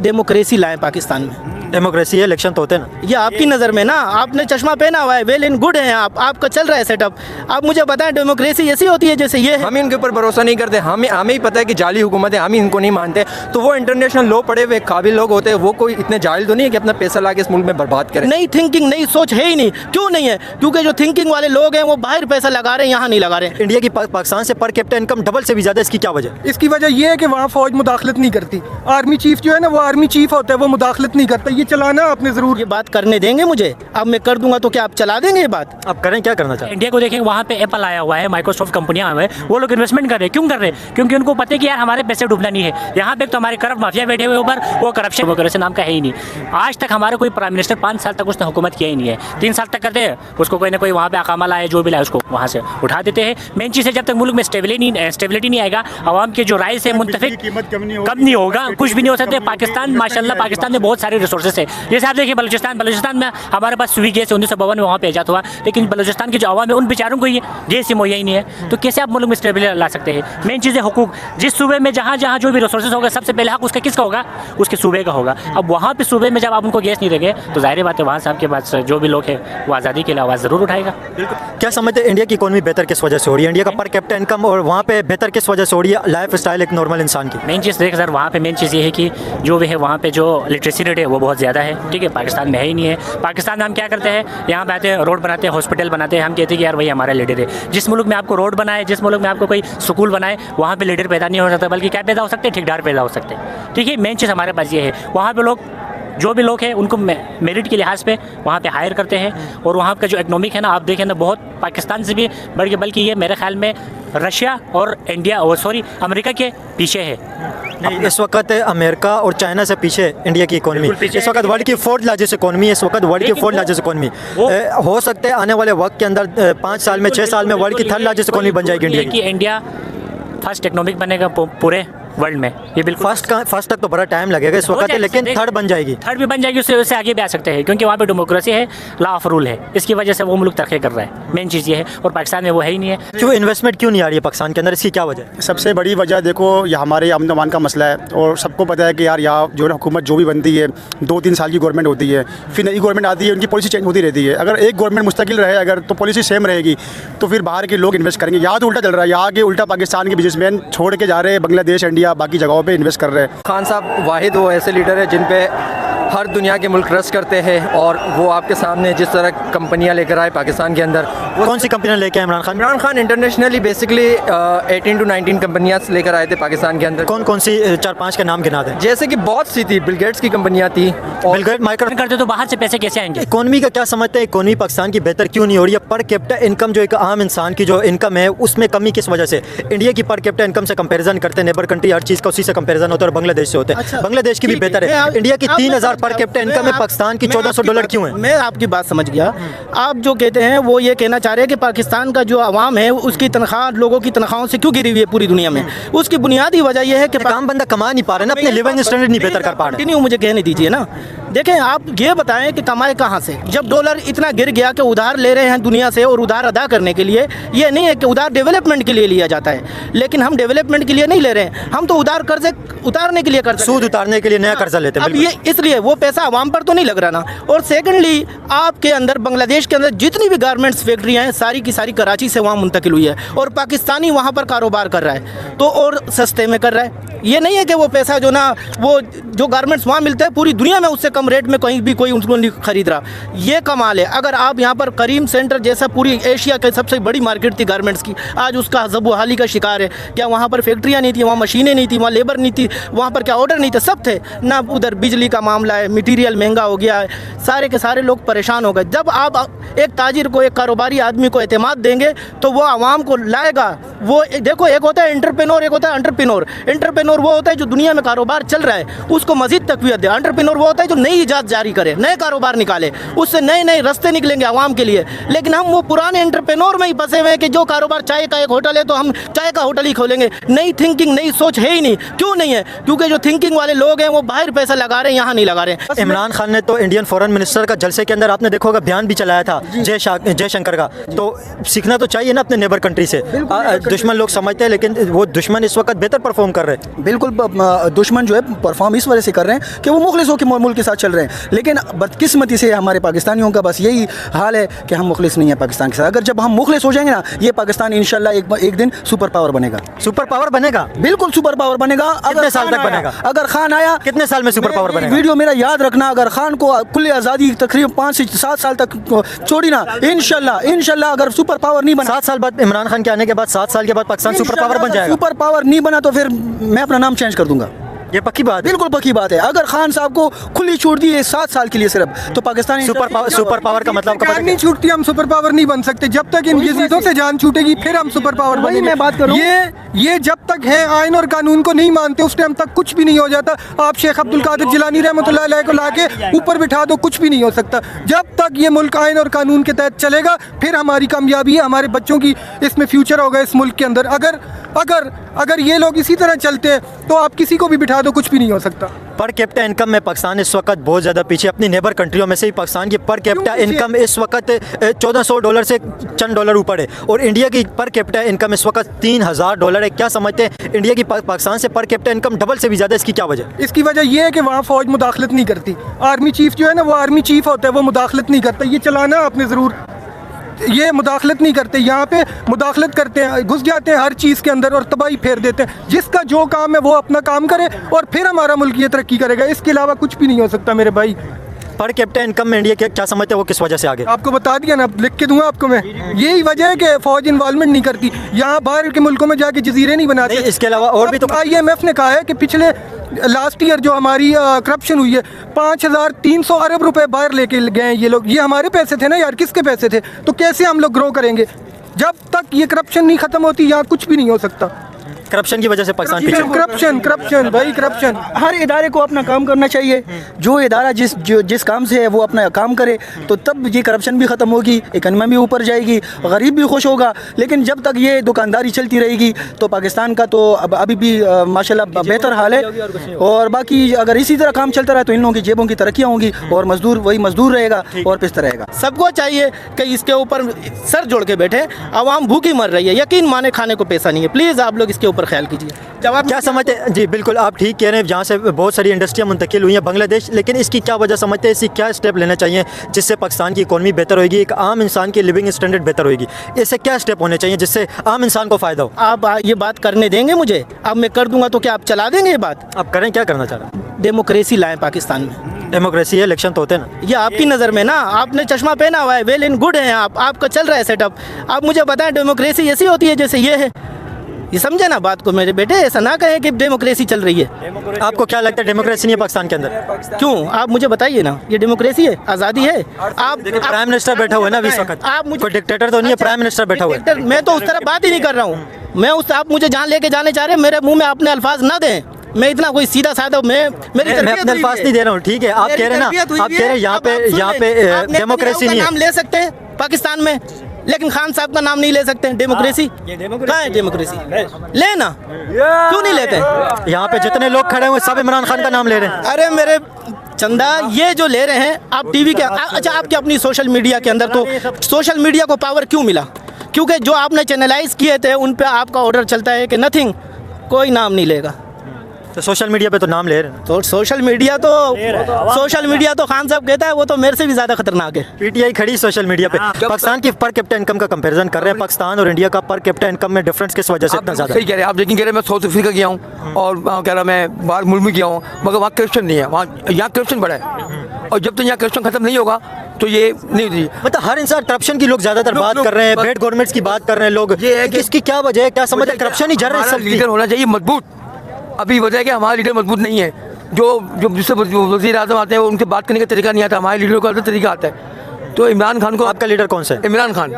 Democracy लाएं पाकिस्तान में। Democracy है, इलेक्शन तो होते हैं ना। ये आपकी नज़र में ना, आपने चश्मा पहना हुआ है, वेल इन गुड हैं आप, आपका चल रहा है सेटअप। आप मुझे बताएं डेमोक्रेसी ऐसी होती है जैसे ये है? हम इनके ऊपर भरोसा नहीं करते, हमें ही पता है कि जाली हुकूमत है, हम ही इनको नहीं मानते। तो वो इंटरनेशनल लॉ पढ़े हुए काबिल लोग होते हैं, वो कोई इतने जाहिल तो नहीं है कि अपना पैसा ला के इस मुल्क में बर्बाद करें। नई थिंकिंग, नई सोच है ही नहीं। क्यों नहीं है? क्योंकि जो थिंकिंग वाले लोग हैं वो बाहर पैसा लगा रहे हैं, यहाँ नहीं लगा रहे हैं। इंडिया की पाकिस्तान से पर कैपिटा इनकम डबल से भी ज़्यादा, इसकी क्या वजह? इसकी वजह यह है कि वहाँ फ़ौज मुदाखलत नहीं करती। आर्मी चीफ जो है ना, वो आर्मी चीफ होता है, वो मुदाखलत नहीं करता। ये चलाना आपने ज़रूर। ये बात करने देंगे मुझे? अब मैं कर दूंगा तो क्या आप चला देंगे ये बात? आप करें, क्या करना चाहते हैं? इंडिया को देखें, वहाँ पे एप्पल आया हुआ है, माइक्रोसॉफ्ट कंपनियां हुए, वो लोग इन्वेस्टमेंट कर रहे हैं। क्यों कर रहे हैं? क्योंकि उनको पता है कि यार हमारे पैसे डूबना नहीं है। यहाँ पे तो हमारे करप्ट माफिया बैठे हुए ऊपर, वो करप्शन डेमोक्रेसी नाम का है ही नहीं। आज तक हमारा कोई प्राइम मिनिस्टर 5 साल तक उसने हुकूमत किया ही नहीं है। 3 साल तक करते हैं, उसको कोई ना कोई वहाँ पे अकामा लाए, जो भी लाए उसको वहाँ से उठा देते हैं। मेन चीज़ है, जब तक मुल्क में स्टेबिलिटी नहीं आएगा, आवाम के जो राय से मुंतफिक कम नहीं होगा, कुछ भी नहीं हो सकते। पाकिस्तान माशाल्लाह, पाकिस्तान में बहुत सारे रिसोर्सेज है। जैसे आप देखिए बलूचिस्तान में हमारे पास सुई गैस 1952 में वहाँ पे ईजाद हुआ, लेकिन बलूचिस्तान के जो आवाम है उन बेचारों को ये गैस मुहैया ही नहीं है। तो कैसे आप मुल्क में स्टेबिलिटी ला सकते हैं? मेन चीज़ है हुकूक। जिस सूबे में जहाँ जहाँ जो भी रिसोर्सेज होगा, सबसे पहले हक उसका किसका होगा? उसके सूबे का होगा। अब वहाँ पे सूबे में जब आप उनको गैस नहीं देंगे तो जाहिर बात है वहाँ से आपके पास जो भी लोग हैं वो आज़ादी के लिए आवाज़ ज़रूर उठाएगा। क्या समझते हैं इंडिया की इकोनॉमी बेहतर किस वजह से हो रही है? इंडिया का पर कैपिटा इनकम और वहाँ पे बेहतर किस वजह से हो रही है, लाइफ स्टाइल एक नॉर्मल इंसान की? मेन चीज़ देख सर, वहाँ पे मेन चीज़ ये है कि जो भी है वहाँ पे जो लिटरेसी रेट है वो बहुत ज़्यादा है। ठीक है, पाकिस्तान में है ही नहीं है। पाकिस्तान में हम क्या करते हैं, यहाँ पे आते हैं, रोड बनाते हैं, हॉस्पिटल बनाते हैं, हम कहते हैं कि यार वही हमारा लीडर है। जिस मुल्क में आपको रोड बनाए, जिस मुल्क में आपको कोई स्कूल बनाए, वहाँ पे लीडर पैदा नहीं हो सकता, बल्कि क्या पैदा हो सकते हैं? ठेकेदार पैदा हो सकते हैं। ठीक है, मेन चीज़ हमारे पास ये है, वहाँ पे लोग जो भी लोग हैं उनको मेरिट के लिहाज पे वहाँ पे हायर करते हैं। और वहाँ का जो इकनॉमिक है ना, आप देखें ना, बहुत पाकिस्तान से भी बढ़ के, बल्कि ये मेरे ख्याल में रशिया और इंडिया और अमेरिका के पीछे है। नहीं, इस वक्त अमेरिका और चाइना से पीछे इंडिया की इकोनॉमी। इस वक्त वर्ल्ड की 4th लार्जेस्ट इकोनॉमी है। इस वक्त वर्ल्ड की 4th लार्जेस्ट इकोनॉमी हो सकता है आने वाले वक्त के अंदर 5 साल में, 6 साल में वर्ल्ड की 3rd लार्जेस्ट इकोनॉमी बन जाएगी इंडिया की। इंडिया फर्स्ट इकोनॉमिक बनेगा पूरे वर्ल्ड में। ये बिल्कुल फर्स्ट तक तो बड़ा टाइम लगेगा इस वक्त, लेकिन 3rd बन जाएगी। 3rd भी बन जाएगी, उससे आगे भी आ सकते हैं, क्योंकि वहाँ पे डेमोक्रेसी है, लॉ ऑफ रूल है। इसकी वजह से वो मुल्क तरक्की कर रहा है। मेन चीज़ ये है, और पाकिस्तान में वो है ही नहीं है। क्यों इन्वेस्टमेंट क्यों नहीं आ रही है पाकिस्तान के अंदर? इसकी क्या वजह है? सबसे बड़ी वजह देखो, ये हमारे अमन अमान का मसला है। और सबको पता है कि यार यहाँ जो है हुकूमत जो भी बनती है 2-3 साल की गवर्नमेंट होती है, फिर नई गवर्नमेंट आती है, उनकी पॉलिसी चेंज होती रहती है। अगर एक गवर्नमेंट मुस्तकिल रहे, अगर तो पॉलिसी सेम रहेगी, तो फिर बाहर के लोग इन्वेस्ट करेंगे। यहाँ तो उल्टा चल रहा है, यहाँ के उल्टा पाकिस्तान के बिजनेसमैन छोड़ के जा रहे हैं बांग्लादेश, इंडिया, बाकी जगहों पर इन्वेस्ट कर रहे हैं। खान साहब वाहिद वो ऐसे लीडर है जिन पे हर दुनिया के मुल्क ट्रस्ट करते हैं, और वो आपके सामने जिस तरह कंपनियां लेकर आए पाकिस्तान के अंदर, कौन सी कंपनियां लेके आए Imran Khan? Imran Khan internationally basically 18 to 19 कंपनियां लेकर आए थे पाकिस्तान के अंदर। कौन सी 4-5 के नाम गिना दें? जैसे कि बहुत सी थी, बिल गेट्स की कंपनियां थी। बिल गेट्स माइक्रो करते तो बाहर से पैसे कैसे आएंगे? इकोनॉमी का क्या समझते हैं? इकोनॉमी पाकिस्तान की बेहतर क्यों नहीं हो रही है? पर कैपिटा इनकम जो एक आम इंसान की जो इनकम है उसमें कमी किस वजह से? इंडिया की पर कैपिटा इनकम से कंपैरिजन करते हैं, नेबर कंट्री हर चीज़ का उसी से कंपैरिजन होता है, और बांग्लादेश से होता है। बांग्लादेश की भी बेहतर है। इंडिया की 3000 पर कैपिटा इनकम है, पाकिस्तान की $1400 क्यों है? मैं आपकी बात समझ गया। आप जो कहते हैं वो ये कहना चाह रहे हैं कि पाकिस्तान का जो आवाम है उसकी तनख्वाह लोगों की तनख्वाहों से क्यों गिरी हुई है पूरी दुनिया में? उसकी बुनियादी वजह यह है कि काम बंदा कमा नहीं पा रहे ना, अपने लिविंग स्टैंडर्ड नहीं बेहतर कर पा रहे। कंटिन्यू मुझे कहने दीजिए ना। देखें, आप ये बताएं कि कमाए कहाँ से? जब डॉलर इतना गिर गया कि उधार ले रहे हैं दुनिया से, और उधार अदा करने के लिए, ये नहीं है कि उधार डेवलपमेंट के लिए लिया जाता है, लेकिन हम डेवलपमेंट के लिए नहीं ले रहे हैं, हम तो उधार कर्जे उतारने के लिए कर्ज, सूद उतारने के लिए नया कर्जा लेते हैं। अब ये इसलिए वो पैसा आवाम पर तो नहीं लग रहा ना। और सेकेंडली, आपके अंदर बांग्लादेश के अंदर जितनी भी गारमेंट्स फैक्ट्रियाँ हैं सारी की सारी कराची से वहाँ मुंतकिल हुई है, और पाकिस्तानी वहाँ पर कारोबार कर रहा है, तो और सस्ते में कर रहा है। ये नहीं है कि वो पैसा जो ना, वो जो गारमेंट्स वहाँ मिलते हैं पूरी दुनिया में उससे कम रेट में कहीं भी कोई उनको नहीं खरीद रहा। ये कमाल है। अगर आप यहाँ पर करीम सेंटर जैसा पूरी एशिया की सबसे बड़ी मार्केट थी गारमेंट्स की, आज उसका ज़बूहाली का शिकार है। क्या वहाँ पर फैक्ट्रियाँ नहीं थी, वहाँ मशीनें नहीं थी, वहाँ लेबर नहीं थी, वहाँ पर क्या ऑर्डर नहीं थे? सब थे ना। उधर बिजली का मामला है, मटीरियल महंगा हो गया है, सारे के सारे लोग परेशान हो गए। जब आप एक ताजिर को, एक कारोबारी आदमी को एतमाद देंगे तो वो आवाम को लाएगा। वो देखो, एक होता है एंटरप्रेन्योर, एक होता है एंटरप्रेन्योर। एंटरप्रेन्योर वो होता है जो दुनिया में कारोबार चल रहा है उसको मजीद तकवीत दे। एंटरप्रेन्योर वो होता है जो नई इजाद जारी करे, नए कारोबार निकाले, उससे नए नए रास्ते निकलेंगे आवाम के लिए। लेकिन हम वो पुराने एंटरप्रेन्योर में ही फंसे हुए हैं कि जो कारोबार चाय का एक होटल है तो हम चाय का होटल ही खोलेंगे। नई थिंकिंग, नई सोच है ही नहीं। क्यों नहीं है? क्योंकि जो थिंकिंग वाले लोग हैं वो बाहर पैसा लगा रहे हैं, यहाँ नहीं लगा रहे हैं। इमरान खान ने तो इंडियन फॉरेन मिनिस्टर का जलसे के अंदर आपने देखा होगा बयान भी चलाया था जयशंकर का। तो सीखना तो चाहिए ना अपने नेबर कंट्री से। दुश्मन लोग समझते हैं लेकिन वो दुश्मन इस वक्त बेहतर परफॉर्म कर रहे हैं। बिल्कुल दुश्मन जो है परफॉर्म इस वजह से कर रहे हैं कि वो मुखलिस होकर मुल्क के साथ चल रहे हैं। लेकिन बदकिस्मती से हमारे पाकिस्तानियों का बस यही हाल है कि हम मुखलिस नहीं है पाकिस्तान के साथ। अगर जब हम मुखलिस हो जाएंगे ना, ये पाकिस्तान इंशाल्लाह एक दिन सुपर पावर बनेगा। सुपर पावर बनेगा? बिल्कुल सुपर पावर बनेगा। कितने साल तक बनेगा? अगर खान आया, कितने साल में सुपर पावर बनेगा? वीडियो मेरा याद रखना, अगर खान को खुली आज़ादी तकरीबन 5 से 7 साल तक छोड़ी ना, इंशाल्लाह अगर सुपर पावर नहीं बना, 7 साल बाद इमरान खान के आने के बाद 7 साल के बाद पाकिस्तान सुपर पावर बन जाएगा। सुपर पावर नहीं बना तो फिर मैं अपना नाम चेंज कर दूंगा। ये पक्की बात है? बिल्कुल पक्की बात है। अगर खान साहब को खुली छूट दी है 7 साल के लिए सिर्फ, तो पाकिस्तान सुपर पावर का मतलब जान नहीं छूटती, हम सुपर पावर नहीं बन सकते। जब तक इन यजीदों से जान छूटेगी फिर हम सुपर पावर बनेंगे। मैं बात करूं, ये जब तक है आइन और कानून को नहीं मानते उस टाइम तक कुछ भी नहीं हो जाता। आप शेख अब्दुल कादिर जिलानी रहमतुल्लाह अलैह को लाके ऊपर बिठा दो, कुछ भी नहीं हो सकता। जब तक ये मुल्क आइन और कानून के तहत चलेगा फिर हमारी कामयाबी है, हमारे बच्चों की इसमें फ्यूचर होगा इस मुल्क के अंदर। अगर ये लोग इसी तरह चलते हैं तो आप किसी को भी बिठा दो, कुछ भी नहीं हो सकता। पर कैपिटा इनकम में पाकिस्तान इस वक्त बहुत ज़्यादा पीछे। अपनी नेबर कंट्रियों में से ही पाकिस्तान की पर कैपिटा इनकम इस वक्त $1400 से चंद डॉलर ऊपर है और इंडिया की पर कैपिटा इनकम इस वक्त $3000 है। क्या समझते हैं इंडिया की पाकिस्तान से पर कैपिटा इनकम डबल से भी ज़्यादा? इसकी क्या वजह? इसकी वजह यह है कि वहाँ फ़ौज मुदाखलत नहीं करती। आर्मी चीफ जो है ना, वो आर्मी चीफ होता है, वो मुदाखलत नहीं करता। ये चलाना आपने ज़रूर, ये मुदाखलत नहीं करते। यहाँ पे मुदाखलत करते हैं, घुस जाते हैं हर चीज़ के अंदर और तबाही फेर देते हैं। जिसका जो काम है वो अपना काम करे और फिर हमारा मुल्क ये तरक्की करेगा। इसके अलावा कुछ भी नहीं हो सकता मेरे भाई। पर कैपिटा इनकम में इंडिया क्या समझते हैं वो किस वजह से आगे? आपको बता दिया ना, लिख के दूंगा आपको मैं। यही वजह है कि फ़ौज इन्वॉल्वमेंट नहीं करती, यहाँ बाहर के मुल्कों में जाके जजीरे नहीं बनाते। इसके अलावा और भी तो IMF ने कहा है कि पिछले लास्ट ईयर जो हमारी करप्शन हुई है, 5300 अरब रुपए बाहर लेके गए हैं ये लोग। ये हमारे पैसे थे ना यार, किसके पैसे थे? तो कैसे हम लोग ग्रो करेंगे? जब तक ये करप्शन नहीं खत्म होती यहाँ कुछ भी नहीं हो सकता। करप्शन की वजह से पाकिस्तान पीछे। करप्शन भाई, करप्शन। हर इदारे को अपना काम करना चाहिए। जो इदारा जिस काम से है वो अपना काम करे, तो तब ये करप्शन भी ख़त्म होगी, इकनॉमी भी ऊपर जाएगी, गरीब भी खुश होगा। लेकिन जब तक ये दुकानदारी चलती रहेगी तो पाकिस्तान का तो अभी भी माशाल्लाह बेहतर हाल है। और बाकी अगर इसी तरह काम चलता रहा तो इन लोगों की जेबों की तरक्कियाँ होंगी और मजदूर वही मजदूर रहेगा और पिसता रहेगा। सबको चाहिए कि इसके ऊपर सर जोड़ के बैठे। आवाम भूखी मर रही है, यकीन माने खाने को पैसा नहीं है। प्लीज़ आप लोग इसके ऊपर ख्याल कीजिए। जवाब क्या समझते हैं? जी बिल्कुल, आप ठीक कह रहे हैं। जहाँ से बहुत सारी इंडस्ट्रियाँ मुंतकिल हुई हैं बांग्लादेश, लेकिन इसकी क्या वजह समझते हैं? इसकी क्या स्टेप लेना चाहिए जिससे पाकिस्तान की इकोनॉमी बेहतर होगी, एक आम इंसान की लिविंग स्टैंडर्ड बेहतर होगी? ऐसे क्या स्टेप होने चाहिए जिससे आम इंसान को फ़ायदा हो? आप ये बात करने देंगे मुझे? अब मैं कर दूंगा तो क्या आप चला देंगे ये बात? आप करें, क्या करना चाह रहे हैं? डेमोक्रेसी लाएं पाकिस्तान में। डेमोक्रेसी है, इलेक्शन तो होते हैं ना। ये आपकी नज़र में ना, आपने चश्मा पहना हुआ है, वेल इन गुड है आप, आपका चल रहा है सेटअप। आप मुझे बताएं डेमोक्रेसी ऐसी होती है जैसे ये है? ये समझे ना बात को मेरे बेटे, ऐसा ना कहें कि डेमोक्रेसी चल रही है। आपको क्या लगता है डेमोक्रेसी नहीं है पाकिस्तान के अंदर? क्यों? आप मुझे बताइए ना, ये डेमोक्रेसी है, आज़ादी है? आप प्राइम मिनिस्टर बैठा हुआ है ना इस वक्त। आप मुझे, कोई डिक्टेटर तो नहीं है, प्राइम मिनिस्टर बैठा हुआ है। मैं तो उस तरह बात ही नहीं कर रहा हूँ। मैं उस, आप मुझे जहाँ लेके जाने चाह रहे हैं, मेरे मुंह में अपने अल्फाज ना दें। मैं इतना कोई सीधा साधा, मैं अपने अल्फाज नहीं दे रहा हूँ, ठीक है? आप कह रहे हैं ना, आप कह रहे हैं यहाँ पे डेमोक्रेसी नहीं है। नाम ले सकते हैं पाकिस्तान में, लेकिन खान साहब का नाम नहीं ले सकते हैं। डेमोक्रेसी कहाँ है? डेमोक्रेसी लेना क्यों नहीं लेते? यहाँ पे जितने लोग खड़े हुए सब इमरान खान का नाम ले रहे हैं। अरे मेरे चंदा, ये जो ले रहे हैं आप टीवी के, अच्छा आपके अपनी सोशल मीडिया के अंदर, तो सोशल मीडिया को पावर क्यों मिला? क्योंकि जो आपने चैनलाइज किए थे उन पे आपका ऑर्डर चलता है कि नथिंग, कोई नाम नहीं लेगा। तो सोशल मीडिया पे तो नाम ले रहे हैं। तो सोशल मीडिया तो खान साहब कहता है वो तो मेरे से भी ज़्यादा खतरनाक है। पीटीआई खड़ी सोशल मीडिया पे पाकिस्तान की पर कैपिटा इनकम का कंपैरिजन कर रहे हैं। पाकिस्तान और इंडिया का पर कैपिटा इनकम में डिफरेंस किस वजह से इतना ज़्यादा? सही कह रहे हैं आप, लेकिन कह रहे हैं मैं साउथ अफ्रीका गया हूँ और वहाँ कह रहा मैं बाहर मुल्क में गया हूँ, मगर वहाँ करप्शन नहीं है। वहाँ यहाँ करप्शन बड़ा है और जब तक यहाँ करप्शन खत्म नहीं होगा तो ये नहीं होती। मतलब हर इंसान करप्शन की लोग ज़्यादातर बात कर रहे हैं, बेड गवर्नमेंट्स की बात कर रहे हैं लोग। ये है कि इसकी क्या वजह है? क्या समझते हैं करप्शन ही जर रहा है सब? लीडर होना चाहिए मजबूत। अभी वजह है कि हमारा लीडर मजबूत नहीं है। जो जिससे वज़ीर आज़म आते हैं उनसे बात करने का तरीका नहीं आता, हमारे लीडरों का अलग तरीका आता है। तो इमरान खान को आपका लीडर कौन सा है? इमरान खान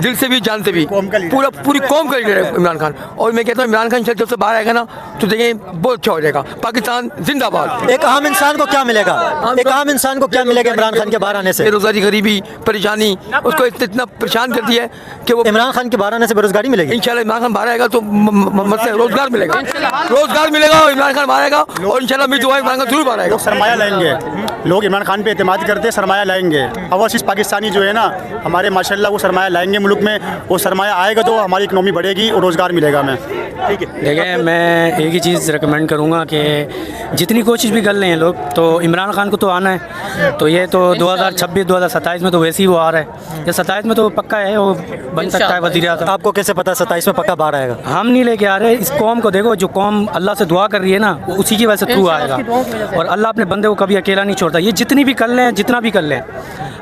दिल से भी जान से भी पूरी कौम का लीडर है इमरान खान। और मैं कहता हूँ इमरान खान जब से बाहर आएगा ना तो देखें बहुत अच्छा हो जाएगा। पाकिस्तान जिंदाबाद। एक आम इंसान को क्या मिलेगा? एक आम इंसान को क्या मिलेगा इमरान खान के बाहर आने से? बेरोजगारी, गरीबी, परेशानी उसको इतना परेशान करती है कि वो इमरान खान के बाहर आने से बेरोजगारी मिलेगी? इंशाल्लाह इमरान खान बाहर आएगा तो मतलब रोजगार मिलेगा, रोजगार मिलेगा और इमरान खान बाहर आएगा और इंशाल्लाह मेरी दुआ है इमरान खान जरूर बाहर आएगा। सरमाया लाएंगे लोग, इमरान खान पे एतमाद करते हैं, सरमाया लाएंगे। ओवरसीज पाकिस्तानी जो है ना हमारे माशाल्लाह वो सरमाया लाएंगे मुल्क में। वो सरमाया आएगा तो हमारी इकनॉमी बढ़ेगी और रोज़गार मिलेगा हमें। ठीक है, देखिए मैं एक ही चीज़ रिकमेंड करूँगा कि जितनी कोशिश भी कर लें ये लोग, तो इमरान खान को तो आना है। तो ये तो 2026-2027 में तो वैसे ही वो आ रहा है, ये 27 में तो पक्का है वो बन सकता है वज़ीर आज़म। आपको कैसे पता 27 में पक्का बाहर आएगा? हम नहीं लेके आ रहे, इस कौम को देखो, जो कौम अल्लाह से दुआ कर रही है ना उसी की वजह से थ्रू आएगा। और अल्लाह अपने बंदे को कभी अकेला नहीं छोड़ता। ये जितनी भी कर लें, जितना भी कर लें,